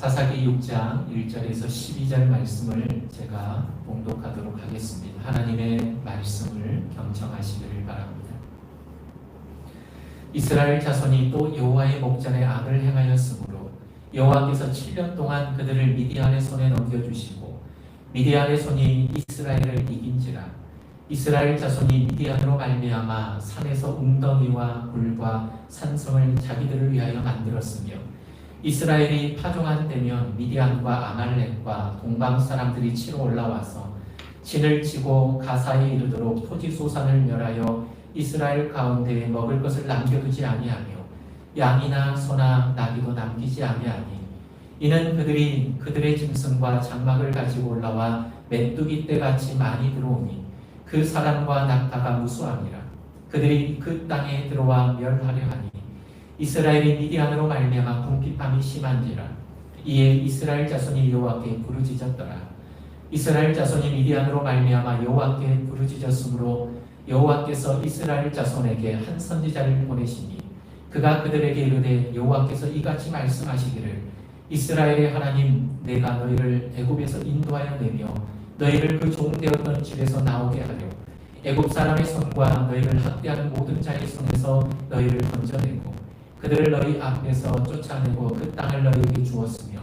사사기 6장 1절에서 12절 말씀을 제가 봉독하도록 하겠습니다. 하나님의 말씀을 경청하시기를 바랍니다. 이스라엘 자손이 또 여호와의 목전에 악을 행하였으므로 여호와께서 7년 동안 그들을 미디안의 손에 넘겨주시고 미디안의 손이 이스라엘을 이긴지라. 이스라엘 자손이 미디안으로 말미암아 산에서 웅덩이와 굴과 산성을 자기들을 위하여 만들었으며 이스라엘이 파종한 때면 미디안과 아말렉과 동방 사람들이 치러 올라와서 진을 치고 가사에 이르도록 토지 소산을 멸하여 이스라엘 가운데에 먹을 것을 남겨두지 아니하며 양이나 소나 나귀도 남기지 아니하니 이는 그들이 그들의 짐승과 장막을 가지고 올라와 메뚜기 떼같이 많이 들어오니 그 사람과 낙타가 무수함이라. 그들이 그 땅에 들어와 멸하려 하니 이스라엘이 미디안으로 말미암아 궁핍함이 심한지라. 이에 이스라엘 자손이 여호와께 부르짖었더라. 이스라엘 자손이 미디안으로 말미암아 여호와께 부르짖었으므로 여호와께서 이스라엘 자손에게 한 선지자를 보내시니 그가 그들에게 이르되 여호와께서 이같이 말씀하시기를 이스라엘의 하나님 내가 너희를 애굽에서 인도하여 내며 너희를 그 종되었던 집에서 나오게 하려 애굽 사람의 손과 너희를 학대하는 모든 자의 손에서 너희를 건져내고 그들을 너희 앞에서 쫓아내고 그 땅을 너희에게 주었으며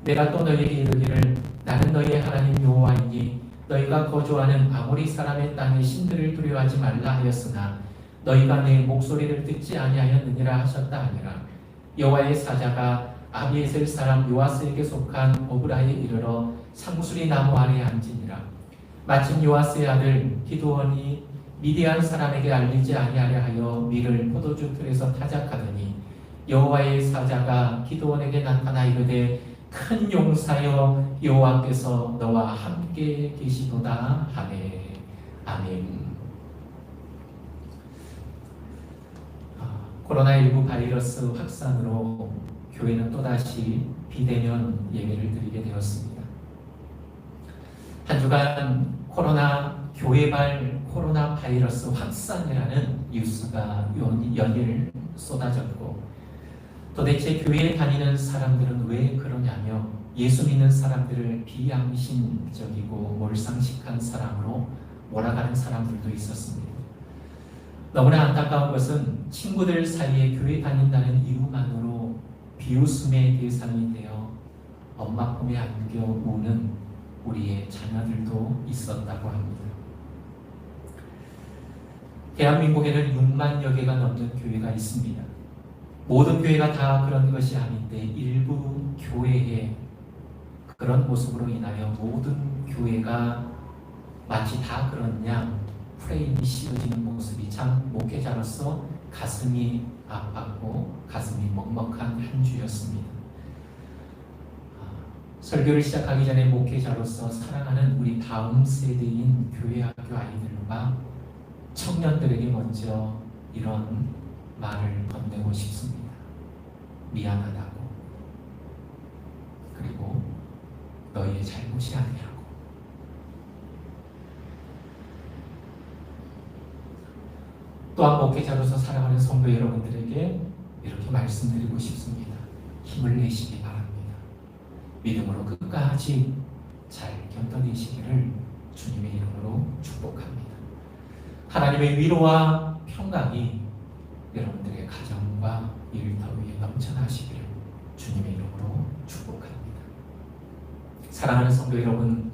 내가 또 너희에게 이르기를 나는 너희의 하나님 여호와이니 너희가 거주하는 아모리 사람의 땅의 신들을 두려워하지 말라 하였으나 너희가 내 목소리를 듣지 아니하였느니라 하셨다 하니라. 여호와의 사자가 아비에셀 사람 요아스에게 속한 오브라에 이르러 상수리 나무 아래에 앉으니라. 마침 요아스의 아들 기드온이 미디안 사람에게 알리지 아니하려 하여 밀을 포도주 틀에서 타작하더니 여호와의 사자가 기드온에게 나타나 이르되 큰 용사여 여호와께서 너와 함께 계시도다 하네. 아멘. 코로나19 바이러스 확산으로 교회는 또다시 비대면 예배를 드리게 되었습니다. 한 주간 교회발 코로나 바이러스 확산이라는 뉴스가 연일 쏟아졌고 도대체 교회에 다니는 사람들은 왜 그러냐며 예수 믿는 사람들을 비양심적이고 몰상식한 사람으로 몰아가는 사람들도 있었습니다. 너무나 안타까운 것은 친구들 사이에 교회 다닌다는 이유만으로 비웃음의 대상이 되어 엄마 품에 안겨 우는 우리의 자녀들도 있었다고 합니다. 대한민국에는 6만여 개가 넘는 교회가 있습니다. 모든 교회가 다 그런 것이 아닌데 일부 교회의 그런 모습으로 인하여 모든 교회가 마치 다 그런 양 프레임이 씌워지는 모습이 참 목회자로서 가슴이 아팠고 가슴이 먹먹한 한 주였습니다. 설교를 시작하기 전에 목회자로서 사랑하는 우리 다음 세대인 교회학교 아이들과 청년들에게 먼저 이런 말을 건네고 싶습니다. 미안하다고. 그리고 너희의 잘못이 아니라고. 또한 목회자로서 사랑하는 성도 여러분들에게 이렇게 말씀드리고 싶습니다. 힘을 내시기 바랍니다. 믿음으로 끝까지 잘 견뎌내시기를 주님의 이름으로 축복합니다. 하나님의 위로와 평강이 여러분들의 가정과 일터 위에 넘쳐나시기를 주님의 이름으로 축복합니다. 사랑하는 성도 여러분,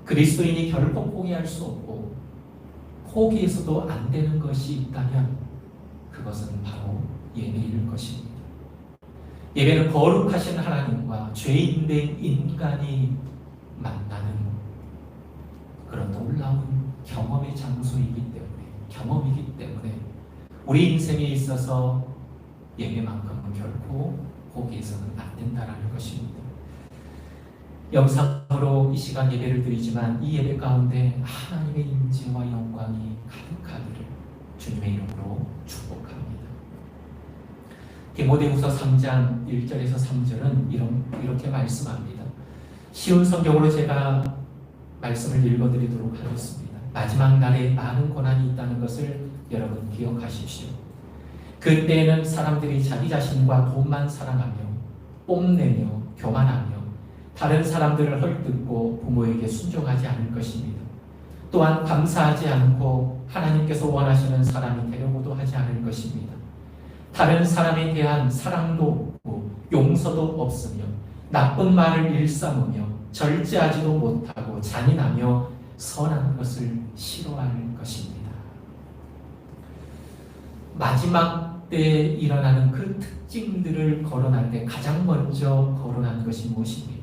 그리스도인이 결코 포기할 수 없고 포기해서도 안 되는 것이 있다면 그것은 바로 예배일 것입니다. 예배는 거룩하신 하나님과 죄인된 인간이 만나는 그런 놀라운 경험의 장소이기 때문에 우리 인생에 있어서 예배만큼은 결코 포기해서는 안 된다는 것입니다. 영상으로 이 시간 예배를 드리지만 이 예배 가운데 하나님의 임재와 영광이 가득하기를 주님의 이름으로 축복합니다. 디모데후서 3장 1절에서 3절은 이렇게 말씀합니다. 쉬운 성경으로 제가 말씀을 읽어드리도록 하겠습니다. 마지막 날에 많은 고난이 있다는 것을 여러분 기억하십시오. 그때에는 사람들이 자기 자신과 돈만 사랑하며 뽐내며 교만하며 다른 사람들을 헐뜯고 부모에게 순종하지 않을 것입니다. 또한 감사하지 않고 하나님께서 원하시는 사람이 되려고도 하지 않을 것입니다. 다른 사람에 대한 사랑도 없고 용서도 없으며 나쁜 말을 일삼으며 절제하지도 못하고 잔인하며 선한 것을 싫어할 것입니다. 마지막 때에 일어나는 그 특징들을 거론할 때 가장 먼저 거론한 것이 무엇입니까?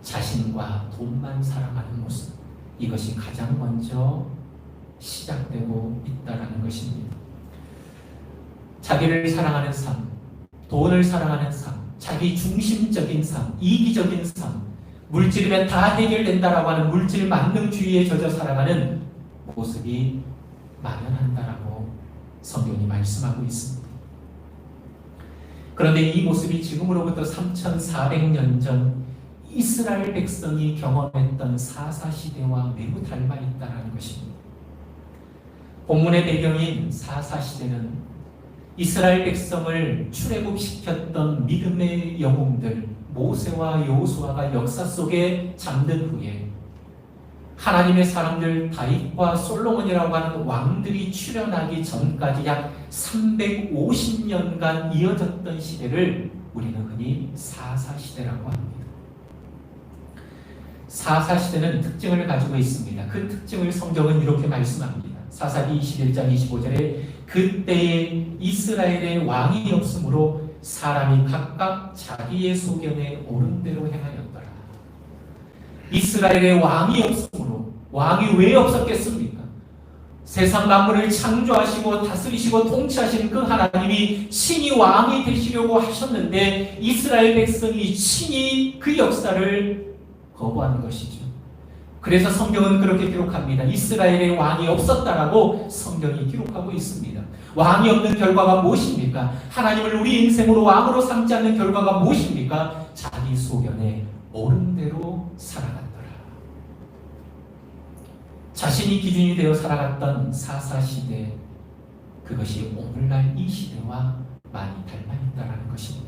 자신과 돈만 사랑하는 모습. 이것이 가장 먼저 시작되고 있다는 것입니다. 자기를 사랑하는 삶, 돈을 사랑하는 삶, 자기 중심적인 삶, 이기적인 삶, 물질이면 다 해결된다라고 하는 물질 만능주의에 젖어 살아가는 모습이 만연한다라고 성경이 말씀하고 있습니다. 그런데 이 모습이 지금으로부터 3400년 전 이스라엘 백성이 경험했던 사사시대와 매우 닮아 있다는 것입니다. 본문의 배경인 사사시대는 이스라엘 백성을 출애굽시켰던 믿음의 영웅들 모세와 여호수아가 역사 속에 잠든 후에 하나님의 사람들 다윗과 솔로몬이라고 하는 왕들이 출현하기 전까지 약 350년간 이어졌던 시대를 우리는 흔히 사사시대라고 합니다. 사사시대는 특징을 가지고 있습니다. 그 특징을 성경은 이렇게 말씀합니다. 사사기 21장 25절에 그때에 이스라엘의 왕이 없으므로 사람이 각각 자기의 소견에 옳은 대로 행하였더라. 이스라엘의 왕이 없으므로, 왕이 왜 없었겠습니까? 세상 만물을 창조하시고 다스리시고 통치하신 그 하나님이 친히 왕이 되시려고 하셨는데 이스라엘 백성이 친히 그 역사를 거부하는 것이죠. 그래서 성경은 그렇게 기록합니다. 이스라엘의 왕이 없었다라고 성경이 기록하고 있습니다. 왕이 없는 결과가 무엇입니까? 하나님을 우리 인생으로 왕으로 삼지 않는 결과가 무엇입니까? 자기 소견에 옳은 대로 살아간다. 자신이 기준이 되어 살아갔던 사사시대, 그것이 오늘날 이 시대와 많이 닮아 있다는 것입니다.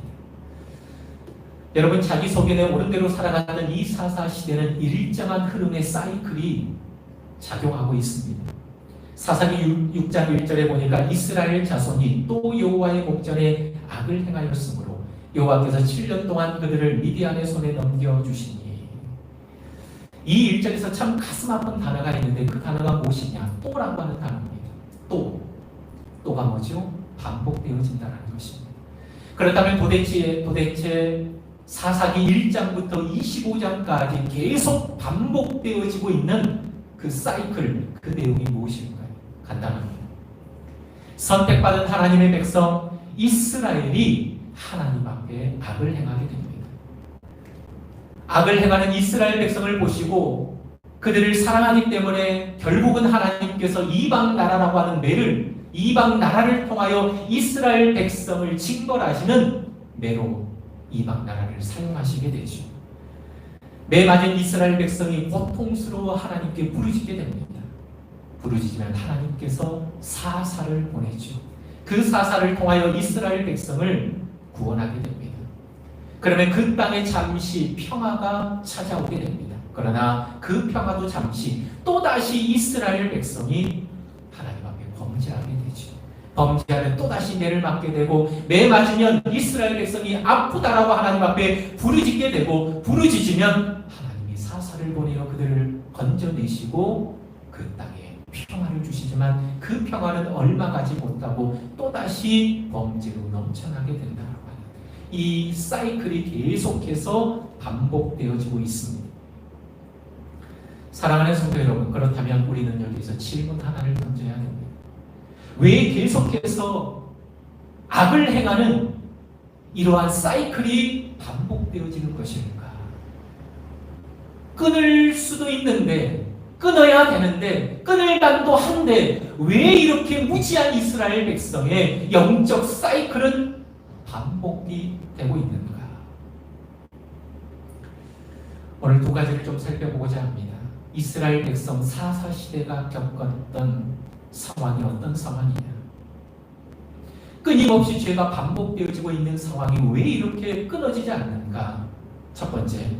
여러분, 자기 소견에 옳은 대로 살아갔던 이 사사시대는 일정한 흐름의 사이클이 작용하고 있습니다. 사사기 6장 1절에 보니까 이스라엘 자손이 또 여호와의 목전에 악을 행하였으므로 여호와께서 7년 동안 그들을 미디안의 손에 넘겨주시니, 이 1절에서 참 가슴 아픈 단어가 있는데 그 단어가 무엇이냐? 또라고 하는 단어입니다. 또가 뭐죠? 반복되어진다는 것입니다. 그렇다면 도대체 사사기 1장부터 25장까지 계속 반복되어지고 있는 그 사이클, 그 내용이 무엇일까요? 간단합니다. 선택받은 하나님의 백성 이스라엘이 하나님 앞에 악을 행하게 됩니다. 악을 행하는 이스라엘 백성을 보시고 그들을 사랑하기 때문에 결국은 하나님께서 이방 나라라고 하는 매를, 이방 나라를 통하여 이스라엘 백성을 징벌하시는 매로 이방 나라를 사용하시게 되죠. 매 맞은 이스라엘 백성이 고통스러워 하나님께 부르짖게 됩니다. 부르짖으면 하나님께서 사사를 보내죠. 그 사사를 통하여 이스라엘 백성을 구원하게 됩니다. 그러면 그 땅에 잠시 평화가 찾아오게 됩니다. 그러나 그 평화도 잠시 또다시 이스라엘 백성이 하나님 앞에 범죄하게 되죠. 범죄하면 또다시 매를 맞게 되고, 매 맞으면 이스라엘 백성이 아프다라고 하나님 앞에 부르짖게 되고, 부르짖으면 하나님이 사사를 보내어 그들을 건져내시고 그 땅에 평화를 주시지만 그 평화는 얼마 가지 못하고 또다시 범죄로 넘쳐나게 된다고 하는 이 사이클이 계속해서 반복되어지고 있습니다. 사랑하는 성도 여러분, 그렇다면 우리는 여기서 질문 하나를 던져야 됩니다. 왜 계속해서 악을 행하는 이러한 사이클이 반복되어지는 것일까? 끊을 수도 있는데, 끊어야 되는데, 끊을 만도 한데 왜 이렇게 무지한 이스라엘 백성의 영적 사이클은 반복이 되고 있는가? 오늘 두 가지를 좀 살펴보고자 합니다. 이스라엘 백성 사사시대가 겪었던 상황이 어떤 상황이냐? 끊임없이 죄가 반복되어지고 있는 상황이 왜 이렇게 끊어지지 않는가? 첫 번째,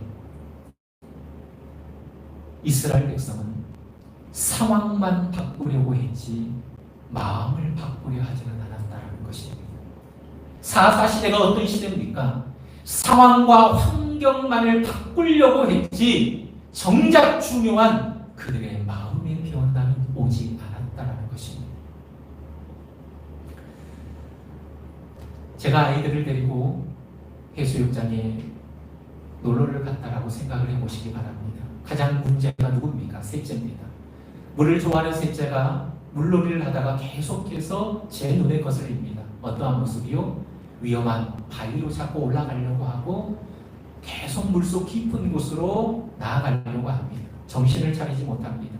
이스라엘 백성은 상황만 바꾸려고 했지 마음을 바꾸려 하지는 않았다는 것입니다. 사사 시대가 어떤 시대입니까? 상황과 환경만을 바꾸려고 했지 정작 중요한 그들의 마음의 변화는 오지 않았다는 것입니다. 제가 아이들을 데리고 해수욕장에 놀러를 갔다라고 생각을 해보시기 바랍니다. 가장 문제가 누굽니까? 셋째입니다. 물을 좋아하는 셋째가 물놀이를 하다가 계속해서 제 눈에 거슬립니다. 어떠한 모습이요? 위험한 바위로 자꾸 올라가려고 하고 계속 물속 깊은 곳으로 나아가려고 합니다. 정신을 차리지 못합니다.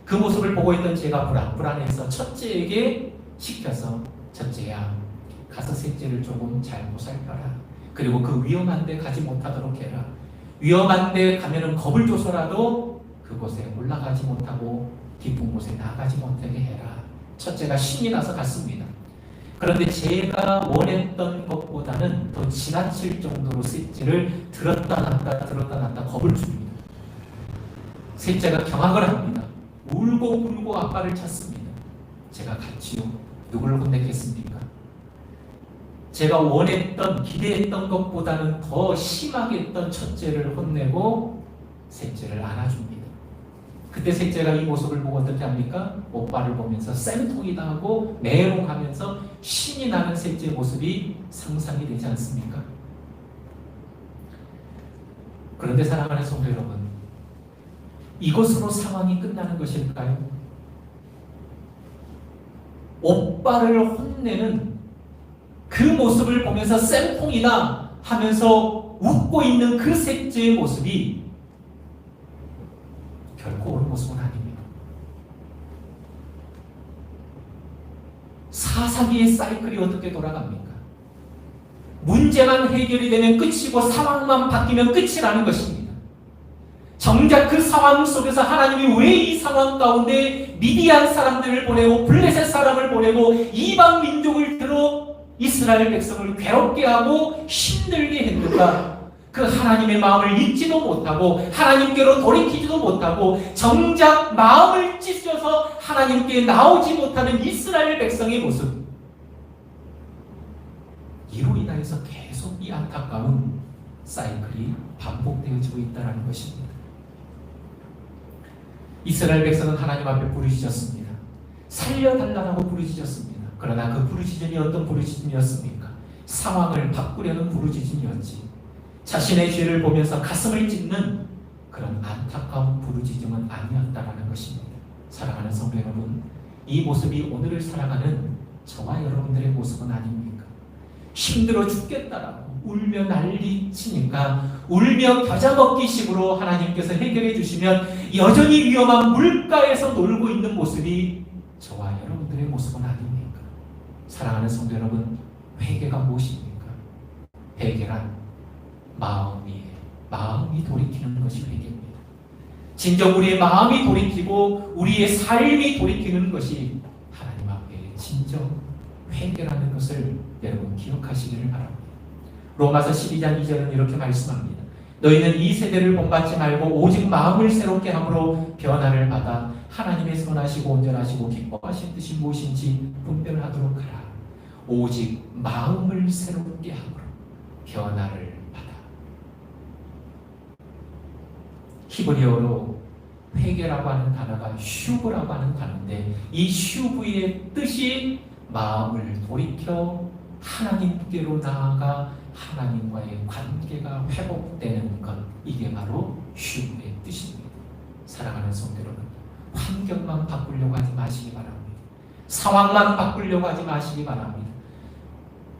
그 모습을 보고 있던 제가 불안해서 첫째에게 시켜서 첫째야, 가서 셋째를 조금 잘 보살펴라. 그리고 그 위험한 데 가지 못하도록 해라. 위험한 데 가면은 겁을 줘서라도 그곳에 올라가지 못하고 깊은 곳에 나가지 못하게 해라. 첫째가 신이 나서 갔습니다. 그런데 제가 원했던 것보다는 더 지나칠 정도로 셋째를 들었다 놨다 겁을 줍니다. 셋째가 경악을 합니다. 울고 아빠를 찾습니다. 제가 같이요. 누구를 혼냈겠습니까? 제가 원했던, 기대했던 것보다는 더 심하게 했던 첫째를 혼내고 셋째를 안아줍니다. 그때 셋째가 이 모습을 보고 어떻게 합니까? 오빠를 보면서 쌤통이다 하고 메롱하면서 신이 나는 셋째의 모습이 상상이 되지 않습니까? 그런데 사랑하는 성도 여러분, 이것으로 상황이 끝나는 것일까요? 오빠를 혼내는 그 모습을 보면서 쌤통이다 하면서 웃고 있는 그 셋째의 모습이 결코 옳은 모습은 아닙니다. 사사기의 사이클이 어떻게 돌아갑니까? 문제만 해결이 되면 끝이고 상황만 바뀌면 끝이라는 것입니다. 정작 그 상황 속에서 하나님이 왜 이 상황 가운데 미디안 사람들을 보내고 블레셋 사람을 보내고 이방 민족을 들어 이스라엘 백성을 괴롭게 하고 힘들게 했는가? 그 하나님의 마음을 잊지도 못하고 하나님께로 돌이키지도 못하고 정작 마음을 찢어서 하나님께 나오지 못하는 이스라엘 백성의 모습, 이로 인하여서 계속 이 안타까운 사이클이 반복되어지고 있다는 것입니다. 이스라엘 백성은 하나님 앞에 부르짖었습니다. 살려달라고 부르짖었습니다. 그러나 그 부르짖음이 어떤 부르짖음이었습니까? 상황을 바꾸려는 부르짖음이었지 자신의 죄를 보면서 가슴을 찢는 그런 안타까운 부르짖음은 아니었다는 것입니다. 사랑하는 성도 여러분, 이 모습이 오늘을 살아가는 저와 여러분들의 모습은 아닙니까? 힘들어 죽겠다라고 울며 난리치니까 울며 겨자먹기식으로 하나님께서 해결해 주시면 여전히 위험한 물가에서 놀고 있는 모습이 저와 여러분들의 모습은 아닙니까? 사랑하는 성도 여러분, 회개가 무엇입니까? 회개란 마음이 돌이키는 것이 회개입니다. 진정 우리의 마음이 돌이키고 우리의 삶이 돌이키는 것이 하나님 앞에 진정 회개라는 것을 여러분 기억하시기를 바랍니다. 로마서 12장 2절은 이렇게 말씀합니다. 너희는 이 세대를 본받지 말고 오직 마음을 새롭게 함으로 변화를 받아 하나님의 선하시고 온전하시고 기뻐하신 뜻이 무엇인지 분별하도록 하라. 오직 마음을 새롭게 함으로 변화를 받아. 히브리어로 회개라고 하는 단어가 슈브라고 하는 단어인데 이 슈브의 뜻이 마음을 돌이켜 하나님께로 나아가 하나님과의 관계가 회복되는 것, 이게 바로 슈브의 뜻입니다. 사랑하는 성도 여러분, 환경만 바꾸려고 하지 마시기 바랍니다. 상황만 바꾸려고 하지 마시기 바랍니다.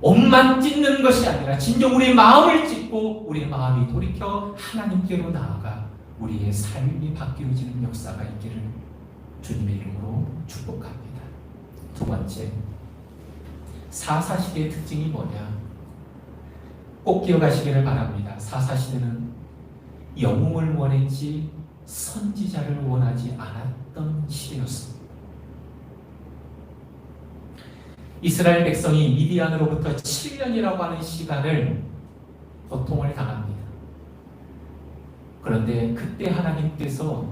옷만 찢는 것이 아니라 진정 우리의 마음을 찢고 우리의 마음이 돌이켜 하나님께로 나아가 우리의 삶이 바뀌어지는 역사가 있기를 주님의 이름으로 축복합니다. 두 번째, 사사시대의 특징이 뭐냐? 꼭 기억하시기를 바랍니다. 사사시대는 영웅을 원했지 선지자를 원하지 않았던 시대였습니다. 이스라엘 백성이 미디안으로부터 7년이라고 하는 시간을 고통을 당합니다. 그런데 그때 하나님께서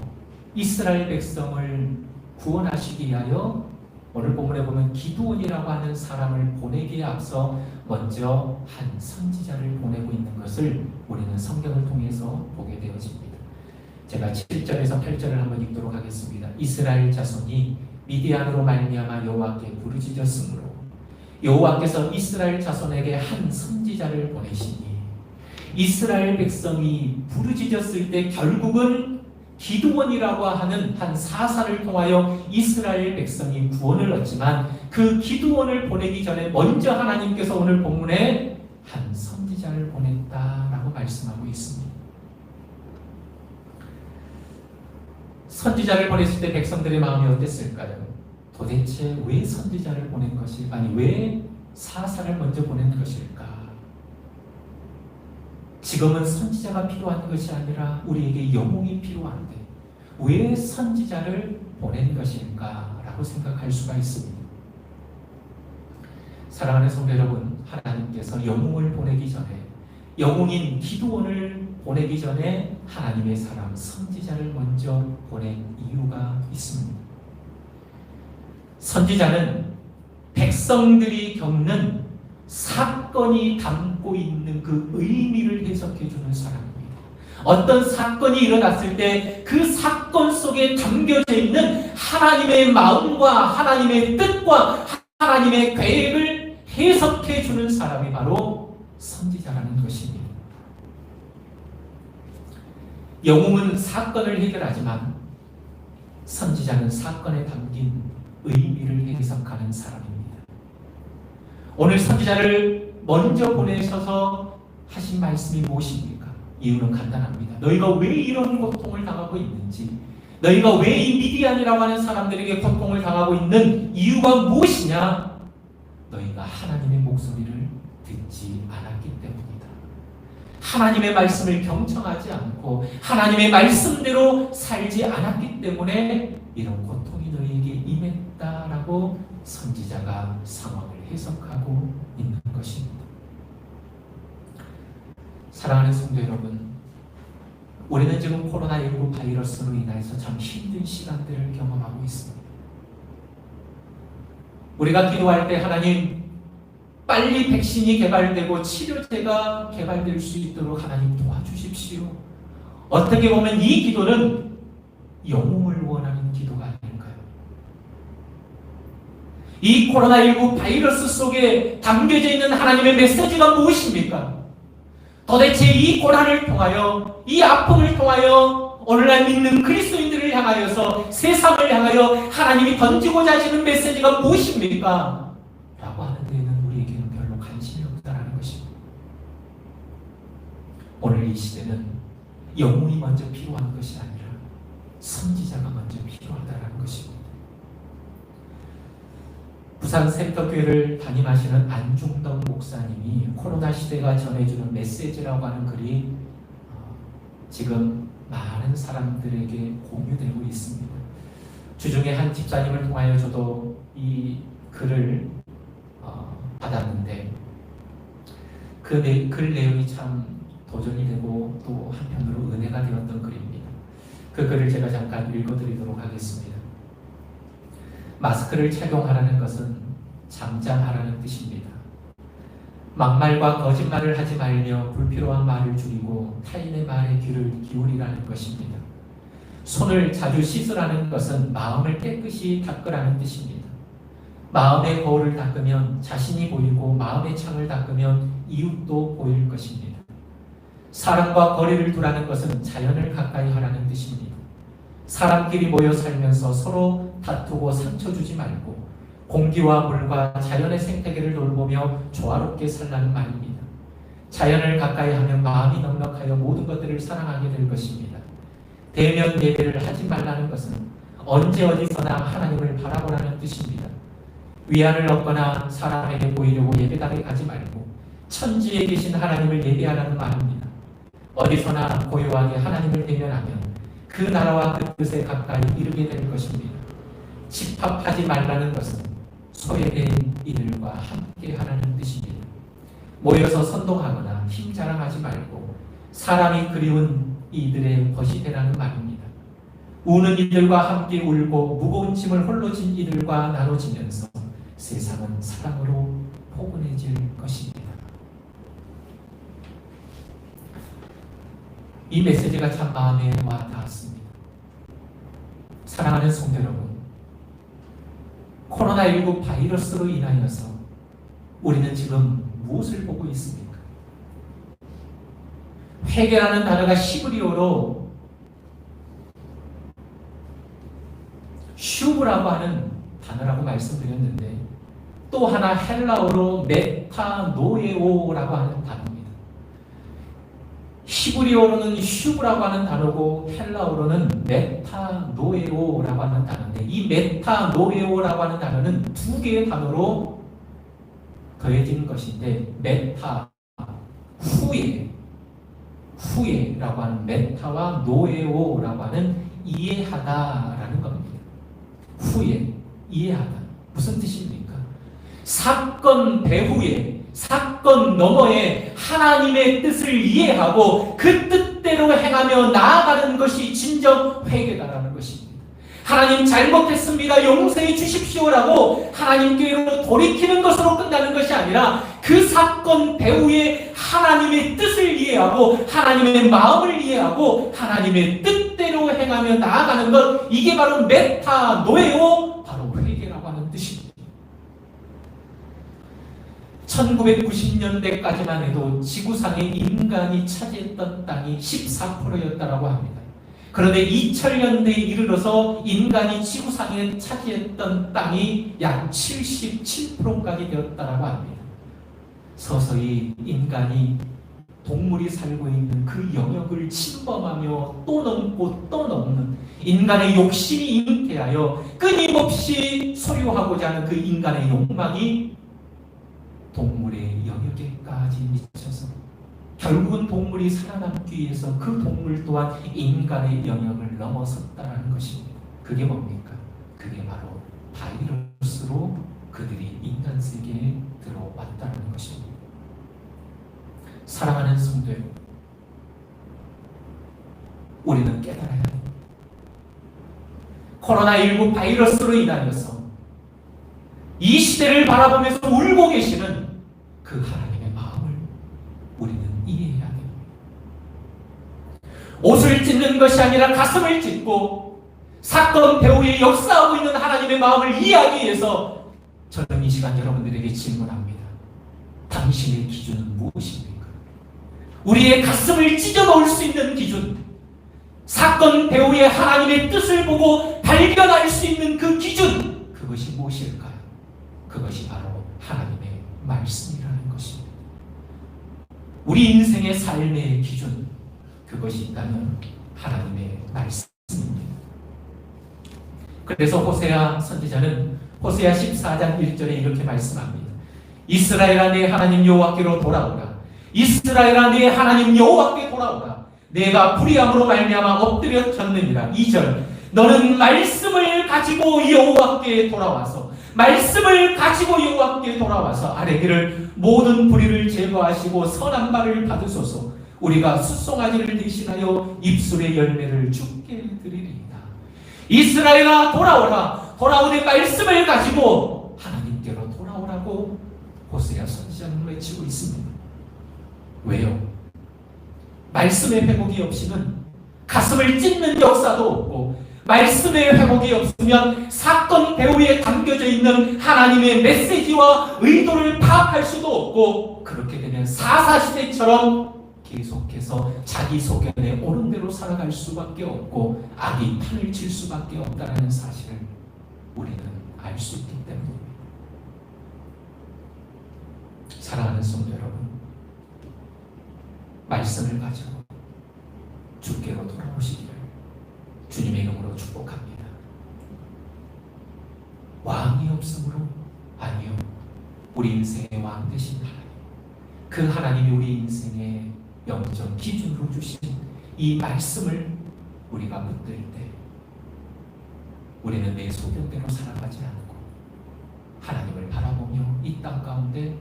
이스라엘 백성을 구원하시기 위하여 오늘 본문에 보면 기드온이라고 하는 사람을 보내기에 앞서 먼저 한 선지자를 보내고 있는 것을 우리는 성경을 통해서 보게 되어집니다. 제가 7절에서 8절을 한번 읽도록 하겠습니다. 이스라엘 자손이 미디안으로 말미암아 여호와께 부르짖었으므로 여호와께서 이스라엘 자손에게 한 선지자를 보내시니 이스라엘 백성이 부르짖었을 때 결국은 기드온이라고 하는 한 사사를 통하여 이스라엘 백성이 구원을 얻지만 그 기드온을 보내기 전에 먼저 하나님께서 오늘 본문에 한 선지자를 보냈다라고 말씀하고 있습니다. 선지자를 보냈을 때 백성들의 마음이 어땠을까요? 도대체 왜 선지자를 보낸 것이 아니 왜 사사를 먼저 보낸 것일까? 지금은 선지자가 필요한 것이 아니라 우리에게 영웅이 필요한데 왜 선지자를 보낸 것일까? 라고 생각할 수가 있습니다. 사랑하는 성도 여러분, 하나님께서 영웅을 보내기 전에 영웅인 기드온을 보내기 전에 하나님의 사람 선지자를 먼저 보낸 이유가 있습니다. 선지자는 백성들이 겪는 사건이 담고 있는 그 의미를 해석해 주는 사람입니다. 어떤 사건이 일어났을 때 그 사건 속에 담겨져 있는 하나님의 마음과 하나님의 뜻과 하나님의 계획을 해석해 주는 사람이 바로 선지자라는 것입니다. 영웅은 사건을 해결하지만 선지자는 사건에 담긴 의미를 해석하는 사람입니다. 오늘 선지자를 먼저 보내셔서 하신 말씀이 무엇입니까? 이유는 간단합니다. 너희가 왜 이런 고통을 당하고 있는지, 너희가 왜 이 미디안이라고 하는 사람들에게 고통을 당하고 있는 이유가 무엇이냐? 너희가 하나님의 목소리를 듣지 않았기 때문이다. 하나님의 말씀을 경청하지 않고 하나님의 말씀대로 살지 않았기 때문에 이런 고통이 너희에게 임했다라고 선지자가 상황을 해석하고 있는 것입니다. 사랑하는 성도 여러분, 우리는 지금 코로나19 바이러스로 인해서 참 힘든 시간들을 경험하고 있습니다. 우리가 기도할 때 하나님 빨리 백신이 개발되고 치료제가 개발될 수 있도록 하나님 도와주십시오. 어떻게 보면 이 기도는 영웅을 원하는 기도가 아닐까요? 이 코로나19 바이러스 속에 담겨져 있는 하나님의 메시지가 무엇입니까? 도대체 이 고난을 통하여, 이 아픔을 통하여 오늘날 믿는 그리스도인들을 향하여서 세상을 향하여 하나님이 던지고자 하시는 메시지가 무엇입니까? 라고 하는 데에는 우리에게는 별로 관심이 없다라는 것입니다. 오늘 이 시대는 영웅이 먼저 필요한 것이 아니라 선지자가 먼저 필요하다라는 것입니다. 부산 센터교회를 담임하시는 안중덕 목사님이 코로나 시대가 전해주는 메시지라고 하는 글이 지금 많은 사람들에게 공유되고 있습니다. 주중에 한 집사님을 통하여 저도 이 글을 받았는데 그 글 내용이 참 도전이 되고 또 한편으로 은혜가 되었던 글입니다. 그 글을 제가 잠깐 읽어드리도록 하겠습니다. 마스크를 착용하라는 것은 잠잠하라는 뜻입니다. 막말과 거짓말을 하지 말며 불필요한 말을 줄이고 타인의 말에 귀를 기울이라는 것입니다. 손을 자주 씻으라는 것은 마음을 깨끗이 닦으라는 뜻입니다. 마음의 거울을 닦으면 자신이 보이고 마음의 창을 닦으면 이웃도 보일 것입니다. 사람과 거리를 두라는 것은 자연을 가까이 하라는 뜻입니다. 사람끼리 모여 살면서 서로 다투고 상처 주지 말고 공기와 물과 자연의 생태계를 돌보며 조화롭게 살라는 말입니다. 자연을 가까이 하면 마음이 넉넉하여 모든 것들을 사랑하게 될 것입니다. 대면 예배를 하지 말라는 것은 언제 어디서나 하나님을 바라보라는 뜻입니다. 위안을 얻거나 사람에게 보이려고 예배당에 가지 말고 천지에 계신 하나님을 예배하라는 말입니다. 어디서나 고요하게 하나님을 대면하면 그 나라와 그 뜻에 가까이 이르게 될 것입니다. 집합하지 말라는 것은 소외된 이들과 함께 하라는 뜻입니다. 모여서 선동하거나 힘 자랑하지 말고 사람이 그리운 이들의 벗이 되라는 말입니다. 우는 이들과 함께 울고 무거운 짐을 홀로 진 이들과 나눠지면서 세상은 사랑으로 포근해질 것입니다. 이 메시지가 참 마음에 와 닿았습니다. 사랑하는 성도 여러분, 코로나19 바이러스로 인하여서 우리는 지금 무엇을 보고 있습니까? 회개라는 단어가 히브리어로 슈브라고 하는 단어라고 말씀드렸는데 또 하나 헬라어로 메타노에오라고 하는 단어입니다. 히브리어로는 슈브라고 하는 단어고 헬라어로는 메타노에오라고 하는 단어인데 이 메타노에오라고 하는 단어는 두 개의 단어로 더해진 것인데 메타, 후회라고 하는 메타와 노에오라고 하는 이해하다라는 겁니다. 후회, 이해하다. 무슨 뜻입니까? 사건 배후에, 사건 너머에 하나님의 뜻을 이해하고 그 뜻대로 행하며 나아가는 것이 진정 회개다라는 것입니다. 하나님 잘못했습니다. 용서해 주십시오라고 하나님께로 돌이키는 것으로 끝나는 것이 아니라 그 사건 배후에 하나님의 뜻을 이해하고 하나님의 마음을 이해하고 하나님의 뜻대로 행하며 나아가는 것, 이게 바로 메타노에오, 바로 회개라고 하는 뜻입니다. 1990년대까지만 해도 지구상에 인간이 차지했던 땅이 14%였다고 합니다. 그런데 2000년대에 이르러서 인간이 지구상에 차지했던 땅이 약 77%까지 되었다고 합니다. 서서히 인간이 동물이 살고 있는 그 영역을 침범하며 또 넘고 또 넘는 인간의 욕심이 잉태하여 끊임없이 소유하고자 하는 그 인간의 욕망이 동물의 영역에까지 미쳐서 결국은 동물이 살아남기 위해서 그 동물 또한 인간의 영역을 넘어섰다는 것입니다. 그게 뭡니까? 그게 바로 바이러스로 그들이 인간 세계에 들어왔다는 것입니다. 사랑하는 성도 여러분, 우리는 깨달아야 합니다. 코로나19 바이러스로 인하여서 이 시대를 바라보면서 울고 계시는 그 하나님의 마음을 우리는 이해해야 됩니다. 옷을 찢는 것이 아니라 가슴을 찢고 사건 배후에 역사하고 있는 하나님의 마음을 이해하기 위해서 저는 이 시간 여러분들에게 질문합니다. 당신의 기준은 무엇입니까? 우리의 가슴을 찢어 놓을 수 있는 기준, 사건 배후에 하나님의 뜻을 보고 발견할 수 있는 그 기준, 그것이 무엇일까요? 그것이 바로 하나님의 말씀이라는 것입니다. 우리 인생의 삶의 기준, 그것이 있다면 하나님의 말씀입니다. 그래서 호세아 선지자는 호세아 14장 1절에 이렇게 말씀합니다. 이스라엘아 내 하나님 여호와께로 돌아오라. 이스라엘아 내 하나님 여호와께 돌아오라. 내가 불의함으로 말미암아 엎드려졌느니라. 2절 너는 말씀을 가지고 여호와께 돌아와서 말씀을 가지고 여호와께 돌아와서 아뢰기를 모든 불의를 제거하시고 선한 말을 받으소서. 우리가 숫송아지를 대신하여 입술의 열매를 주께 드리리이다. 이스라엘아 돌아오라. 돌아오되 말씀을 가지고 하나님께로 돌아오라고 호세아 선지자는 외치고 있습니다. 왜요? 말씀의 회복이 없이는 가슴을 찢는 역사도 없고 말씀의 회복이 없으면 사건 배후에 담겨져 있는 하나님의 메시지와 의도를 파악할 수도 없고 그렇게 되면 사사시대처럼 계속해서 자기 소견에 옳은 대로 살아갈 수밖에 없고 악이 판을 칠 수밖에 없다는 사실을 우리는 알 수 있기 때문입니다. 사랑하는 성도 여러분, 말씀을 가지고 주께로 돌아오시기를 주님의 이름으로 축복합니다. 왕이 없으므로 아니요, 우리 인생의 왕 되신 하나님, 그 하나님이 우리 인생의 영적 기준으로 주신 이 말씀을 우리가 붙들 때 우리는 내 소견대로 살아가지 않고 하나님을 바라보며 이 땅 가운데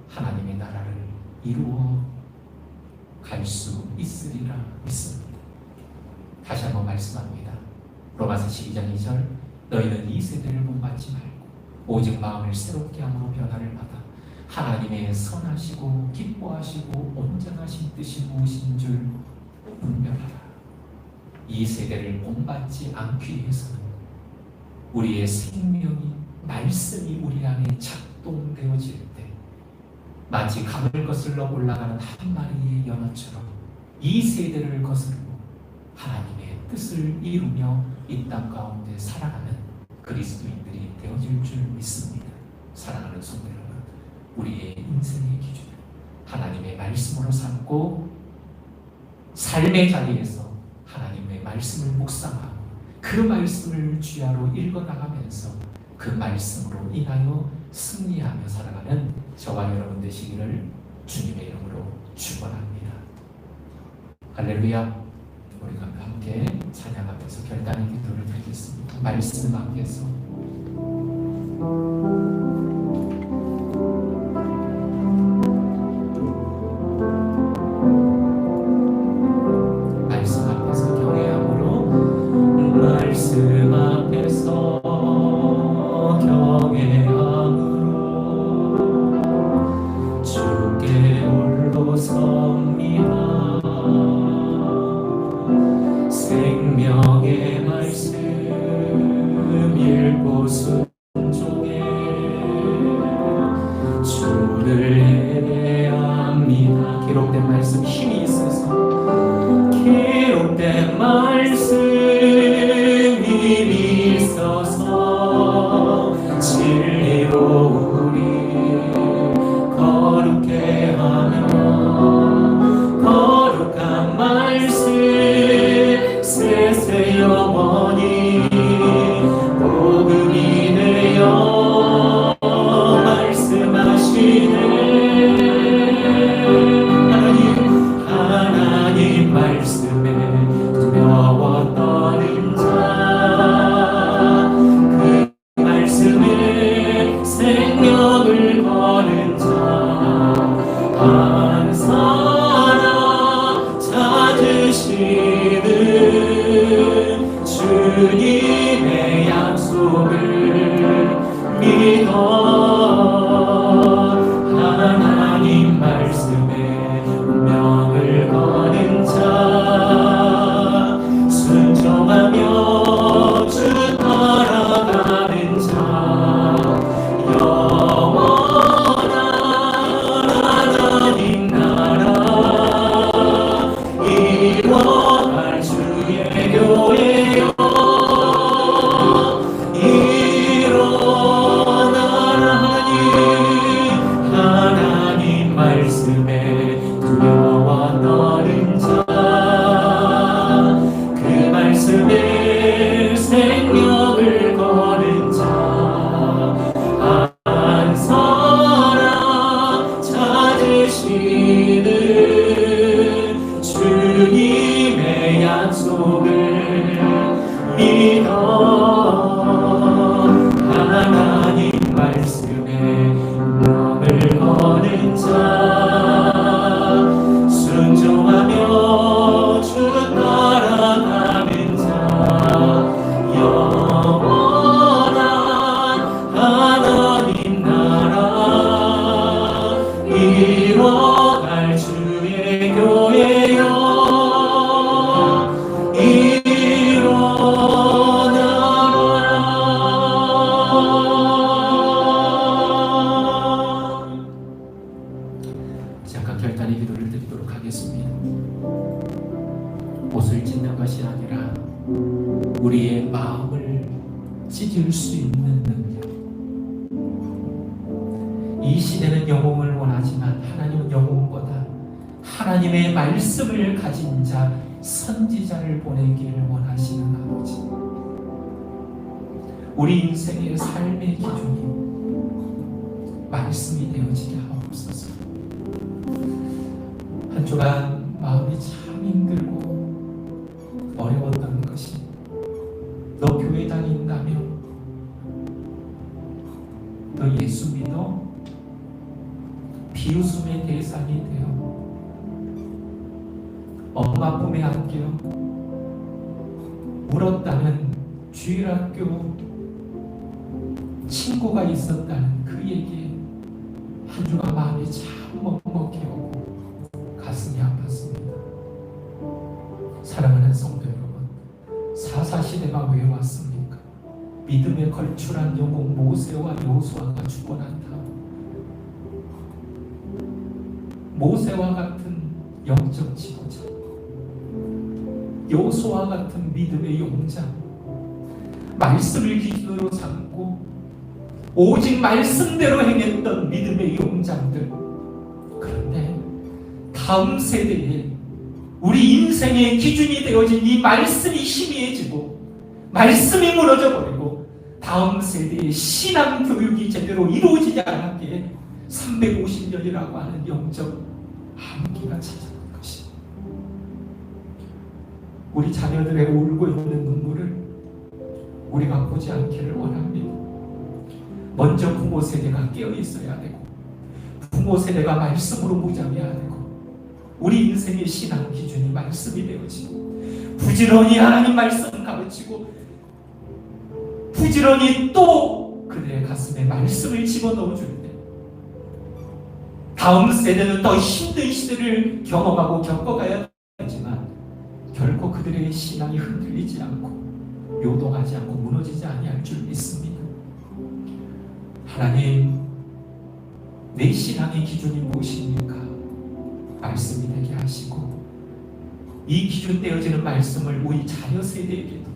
하나님의 나라를 이루어 갈 수 있으리라 믿습니다. 다시 한번 말씀합니다. 로마서 12장 2절 너희는 이 세대를 본받지 말고 오직 마음을 새롭게 함으로 변화를 받아 하나님의 선하시고 기뻐하시고 온전하신 뜻이 무엇인 줄 분별하라. 이 세대를 본받지 않기 위해서는 우리의 생명이 말씀이 우리 안에 작동되어질 때 마치 강을 거슬러 올라가는 한 마리의 연어처럼 이 세대를 거스르고 하나님의 뜻을 이루며 이 땅 가운데 살아가는 그리스도인들이 되어질 줄 믿습니다. 사랑하는 성도 여러분, 우리의 인생의 기준을 하나님의 말씀으로 삼고 삶의 자리에서 하나님의 말씀을 묵상하고 그 말씀을 주야로 읽어나가면서 그 말씀으로 인하여 승리하며 살아가는 저와 여러분 되시기를 주님의 이름으로 축원합니다. 할렐루야. 우리가 함께 찬양하면서 결단의 기도를 드리겠습니다. 말씀 앞에서 말씀 앞에서 경외함으로 주께 홀로 섭니다. 생명의 말씀 읽고 순종해 주를 예배합니다. 기록된 말씀 힘이 있어서 기록된 말씀 있어서 진리로 우리 거룩해 하며 거룩한 말씀 세세 영원히 복음이 되어 말씀하시네. 하나님 말씀에 두려워 떠는 자, 그 말씀에 생명을 거는 자, 한 사람 찾으시는 주님의 약속을 믿어 하나님 말씀에 운명을 거는 자, 순종하며 주 따라가는 자, 영원한 하나님 나라 이뤄갈 주의 교회여 일어나라니. 하나님 말씀에 두려워 떠는 자, 그 말씀에 생명을 거는 자, 한 사람 찾으시는 주님의 약속을 믿어 하나님 말씀에 명을 거는 자, 순종하며 주 따라가는 자, 영원한 하나님 나라 이뤄갈 주의 교회여 잠깐 결단의 기도를 드리도록 하겠습니다. 옷을 찢는 것이 아니라 우리의 마음을 찢을 수 있는 능력. 이 시대는 영웅을 원하지만 하나님은 영웅보다 하나님의 말씀을 가진 자, 선지자를 보내기를 원하시는 아버지. 우리 인생의 삶의 기준이 말씀이 되어지게 하옵소서. 한 주간 마음이 참 힘들고 어려웠던 것이 너 교회 다닌다며, 너 엄마 품에 안겨 울었다는 주일학교 친구가 있었다는 그 얘기에 한 주가 마음이 참 먹먹해 오고 가슴이 아팠습니다. 사랑하는 성도 여러분, 사사시대가 왜 왔습니까? 믿음에 걸출한 영웅 모세와 여호수아가 죽고 난 다음 모세와 같은 영적 지도자, 여호수아와 같은 믿음의 용장, 말씀을 기준으로 삼고 오직 말씀대로 행했던 믿음의 용장들. 그런데 다음 세대에 우리 인생의 기준이 되어진 이 말씀이 희미해지고 말씀이 무너져 버리고 다음 세대의 신앙 교육이 제대로 이루어지지 않았기에 350년이라고 하는 영적 한계가 찾아온 것이, 우리 자녀들의 울고 있는 눈물을 우리가 보지 않기를 원합니다. 먼저 부모 세대가 깨어 있어야 되고 부모 세대가 말씀으로 무장해야 되고 우리 인생의 신앙 기준이 말씀이 되어지고 부지런히 하나님 말씀 가르치고 부지런히 또 그들의 가슴에 말씀을 집어넣어 줄 때 다음 세대는 더 힘든 시대를 경험하고 겪어가야 되지만 결코 그들의 신앙이 흔들리지 않고 요동하지 않고 무너지지 아니할 줄 믿습니다. 하나님, 내 신앙의 기준이 무엇입니까? 말씀이 되게 하시고 이 기준 떼어지는 말씀을 우리 자녀 세대에게도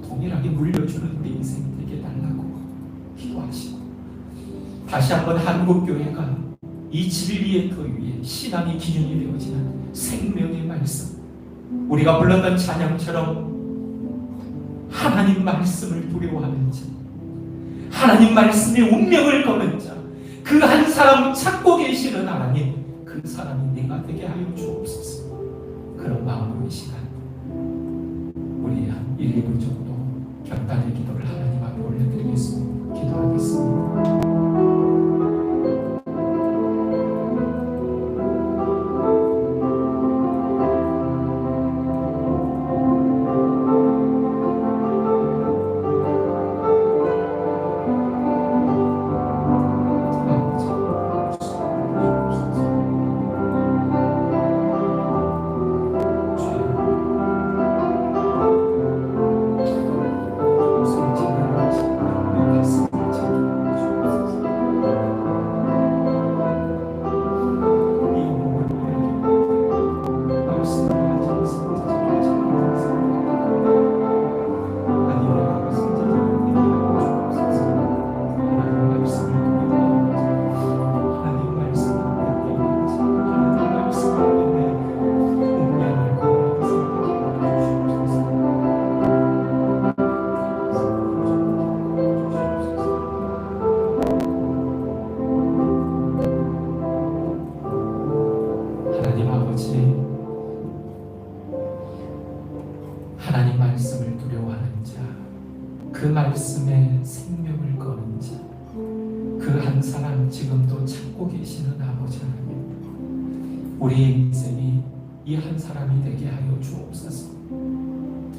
동일하게 물려주는 우리 인생이 되게 달라고 기도하시고, 다시 한번 한국교회가 이 진리의 터 위에 신앙의 기준이 되어지는 생명의 말씀, 우리가 불렀던 찬양처럼 하나님 말씀을 두려워하는 자, 하나님 말씀의 운명을 거는 자, 그 한 사람 찾고 계시는 하나님, 그 사람이 내가 되게 하여 주옵소서. 그런 마음으로 이 시간 우리 한 1, 2분 정도 결단의 기도를 하나님 앞에 올려드리겠습니다. 기도하겠습니다. 하나님 말씀을 두려워하는 자, 그 말씀에 생명을 거는 자, 그 한 사람 지금도 찾고 계시는 아버지 하나님, 우리의 인생이 이 한 사람이 되게 하여 주옵소서.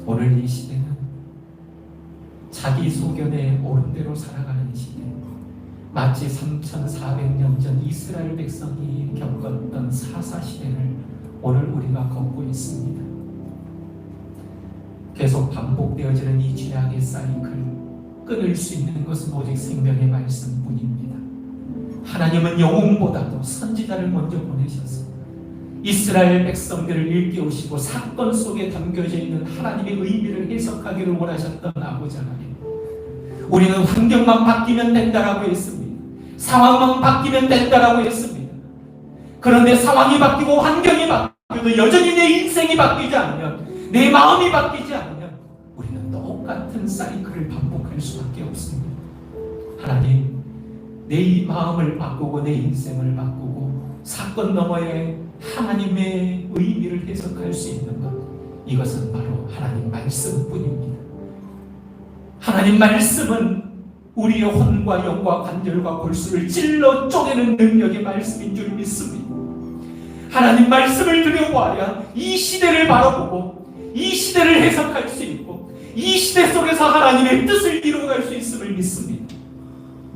오늘 이 시대는 자기 소견에 옳은 대로 살아가는 시대, 마치 3400년 전 이스라엘 백성이 겪었던 사사시대를 오늘 우리가 걷고 있습니다. 계속 반복되어지는 이 죄악의 사이클, 끊을 수 있는 것은 오직 생명의 말씀뿐입니다. 하나님은 영웅보다도 선지자를 먼저 보내셔서 이스라엘 백성들을 일깨우시고 사건 속에 담겨져 있는 하나님의 의미를 해석하기를 원하셨던 아버지 하나님, 우리는 환경만 바뀌면 된다라고 했습니다. 상황만 바뀌면 된다라고 했습니다. 그런데 상황이 바뀌고 환경이 바뀌어도 여전히 내 인생이 바뀌지 않으면, 내 마음이 바뀌지 않으면 우리는 똑같은 사이클을 반복할 수밖에 없습니다. 하나님, 내 마음을 바꾸고 내 인생을 바꾸고 사건 너머에 하나님의 의미를 해석할 수 있는 것, 이것은 바로 하나님 말씀뿐입니다. 하나님 말씀은 우리의 혼과 영과 관절과 골수를 찔러 쪼개는 능력의 말씀인 줄 믿습니다. 하나님 말씀을 들여보아야 이 시대를 바라보고 이 시대를 해석할 수 있고 이 시대 속에서 하나님의 뜻을 이루어갈 수 있음을 믿습니다.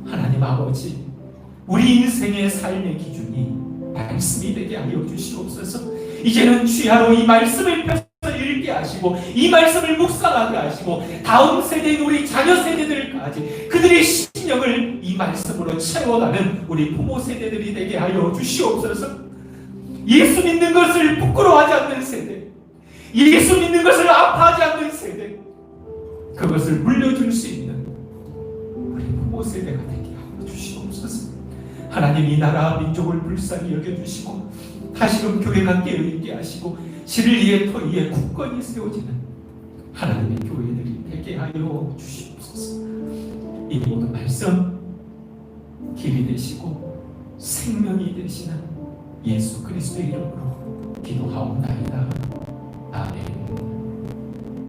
하나님 아버지, 우리 인생의 삶의 기준이 말씀이 되게 하여 주시옵소서. 이제는 주야로 이 말씀을 펴서 읽게 하시고 이 말씀을 묵상하게 하시고 다음 세대인 우리 자녀 세대들까지 그들의 심령을 이 말씀으로 채워가는 우리 부모 세대들이 되게 하여 주시옵소서. 예수 믿는 것을 부끄러워하지 않는 세대, 예수 믿는 것을 아파하지 않는 세대, 그것을 물려줄 수 있는 우리 부모 세대가 되게 하여 주시옵소서. 하나님, 이 나라 민족을 불쌍히 여겨주시고 다시금 교회가 깨어있게 하시고 진리의 터 위에 굳건히 세워지는 하나님의 교회들이 되게 하여 주시옵소서. 이 모든 말씀 길이 되시고 생명이 되시는 예수 그리스도의 이름으로 기도하옵나이다.